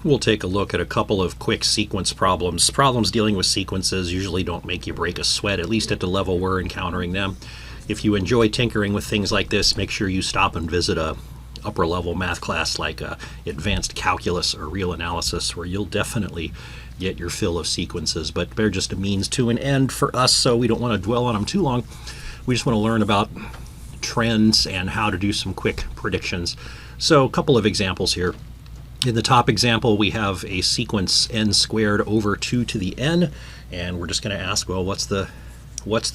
We'll take a look at a couple of quick sequence problems. Problems dealing with sequences usually don't make you break a sweat, at least at the level we're encountering them. If you enjoy tinkering with things like this, make sure you stop and visit a upper level math class like advanced calculus or real analysis, where you'll definitely get your fill of sequences, but they're just a means to an end for us, so we don't want to dwell on them too long. We just want to learn about trends and how to do some quick predictions. So a couple of examples here. In the top example, we have a sequence n squared over 2 to the n, and we're just going to ask, well, what's the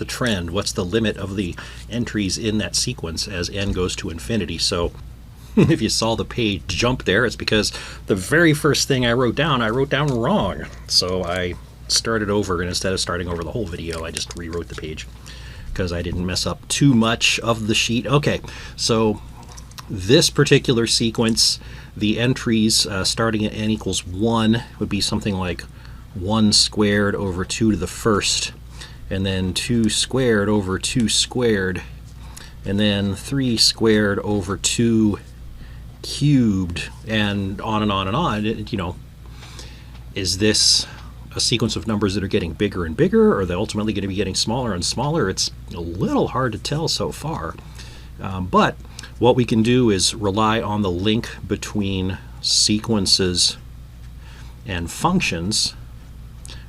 trend? What's the limit of the entries in that sequence as n goes to infinity? So if you saw the page jump there, it's because the very first thing I wrote down wrong. So I started over, and instead of starting over the whole video, I just rewrote the page because I didn't mess up too much of the sheet. Okay, so this particular sequence, the entries starting at n equals 1 would be something like 1 squared over 2 to the first, and then 2 squared over 2 squared, and then 3 squared over 2 cubed, and on and on and on. You know, is this a sequence of numbers that are getting bigger and bigger, or are they ultimately going to be getting smaller and smaller? It's a little hard to tell so far, but what we can do is rely on the link between sequences and functions,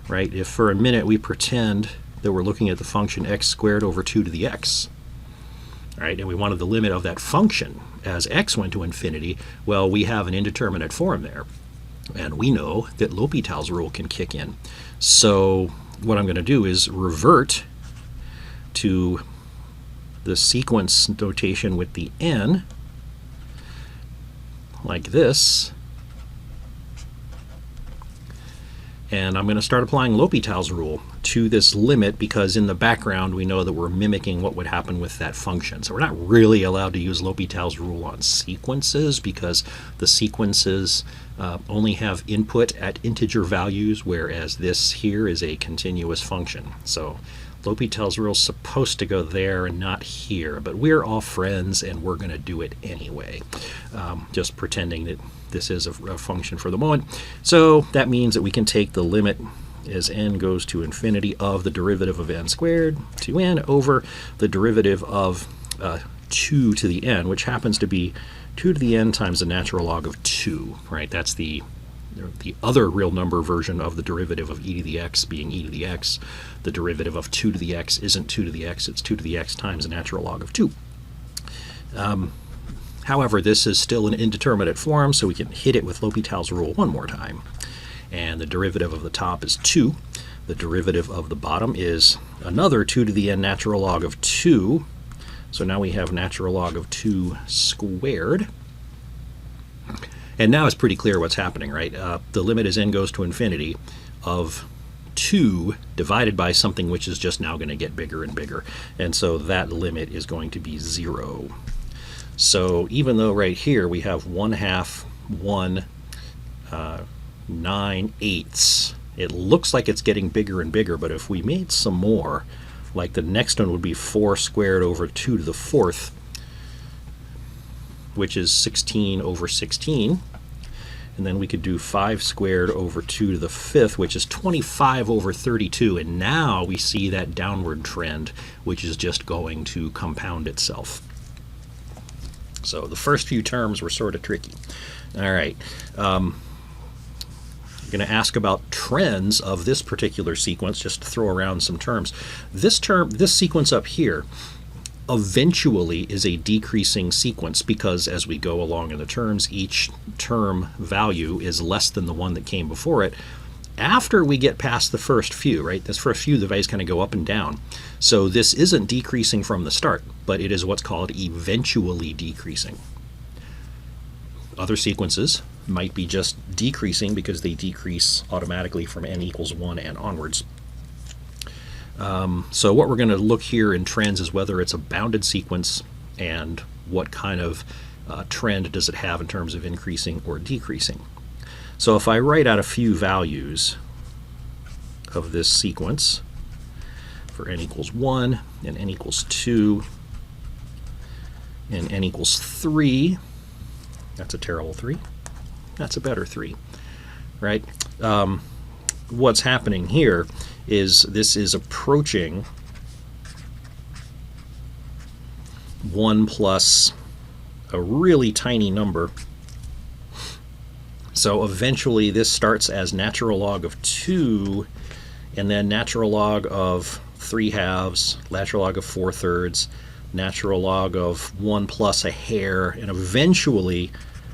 right? If for a minute we pretend that we're looking at the function x squared over 2 to the x, right, and we wanted the limit of that function as x went to infinity, well, we have an indeterminate form there, and we know that L'Hopital's rule can kick in. So what I'm going to do is revert to the sequence notation with the n, like this, and I'm going to start applying L'Hopital's rule to this limit, because in the background we know that we're mimicking what would happen with that function. So we're not really allowed to use L'Hopital's rule on sequences, because the sequences only have input at integer values, whereas this here is a continuous function. So L'Hopital's rule is supposed to go there and not here, but we're all friends and we're going to do it anyway, just pretending that this is a function for the moment. So that means that we can take the limit as n goes to infinity of the derivative of n squared to n over the derivative of 2 to the n, which happens to be 2 to the n times the natural log of 2, right? That's the other real number version of the derivative of e to the x being e to the x. The derivative of 2 to the x isn't 2 to the x, it's 2 to the x times the natural log of 2. However, this is still an indeterminate form, so we can hit it with L'Hopital's rule one more time. And the derivative of the top is 2. The derivative of the bottom is another 2 to the n natural log of 2. So now we have natural log of 2 squared. And now it's pretty clear what's happening, right? The limit as n goes to infinity of 2 divided by something which is just now going to get bigger and bigger. And so that limit is going to be 0. So even though right here we have 1/2, 1, 9/8, it looks like it's getting bigger and bigger, but if we made some more, like the next one would be 4 squared over 2 to the 4th, which is 16 over 16, and then we could do 5 squared over 2 to the 5th, which is 25 over 32, and now we see that downward trend, which is just going to compound itself. So the first few terms were sort of tricky. All right, I'm going to ask about trends of this particular sequence, just to throw around some terms. This sequence up here eventually is a decreasing sequence, because as we go along in the terms, each term value is less than the one that came before it. After we get past the first few, right, this first few, the values kind of go up and down. So this isn't decreasing from the start, but it is what's called eventually decreasing. Other sequences might be just decreasing because they decrease automatically from n equals 1 and onwards. So what we're going to look here in trends is whether it's a bounded sequence and what kind of trend does it have in terms of increasing or decreasing. So if I write out a few values of this sequence for n equals 1 and n equals 2 and n equals 3, that's a terrible 3, that's a better 3, right? What's happening here is this is approaching 1 plus a really tiny number. So eventually this starts as natural log of 2, and then natural log of 3/2, natural log of 4/3, natural log of 1 plus a hair, and eventually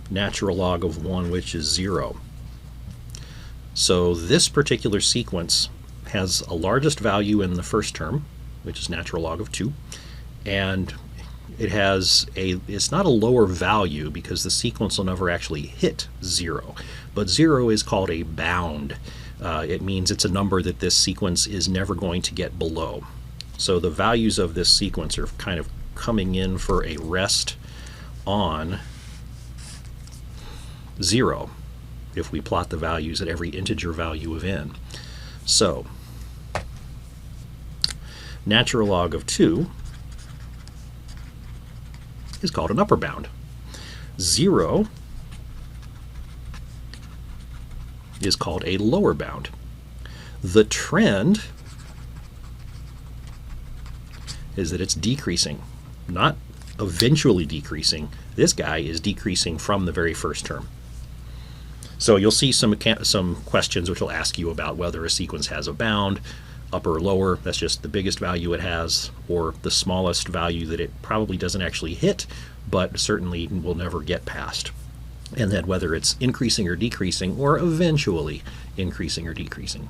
natural log of 1, which is 0. So this particular sequence has a largest value in the first term, which is natural log of 2, and it's not a lower value because the sequence will never actually hit 0, but 0 is called a bound. It means it's a number that this sequence is never going to get below. So the values of this sequence are kind of coming in for a rest on 0 if we plot the values at every integer value of n. So natural log of 2 is called an upper bound. 0 is called a lower bound. The trend is that it's decreasing, not eventually decreasing. This guy is decreasing from the very first term. So you'll see some questions which will ask you about whether a sequence has a bound, upper or lower, that's just the biggest value it has, or the smallest value that it probably doesn't actually hit, but certainly will never get past. And then whether it's increasing or decreasing, or eventually increasing or decreasing.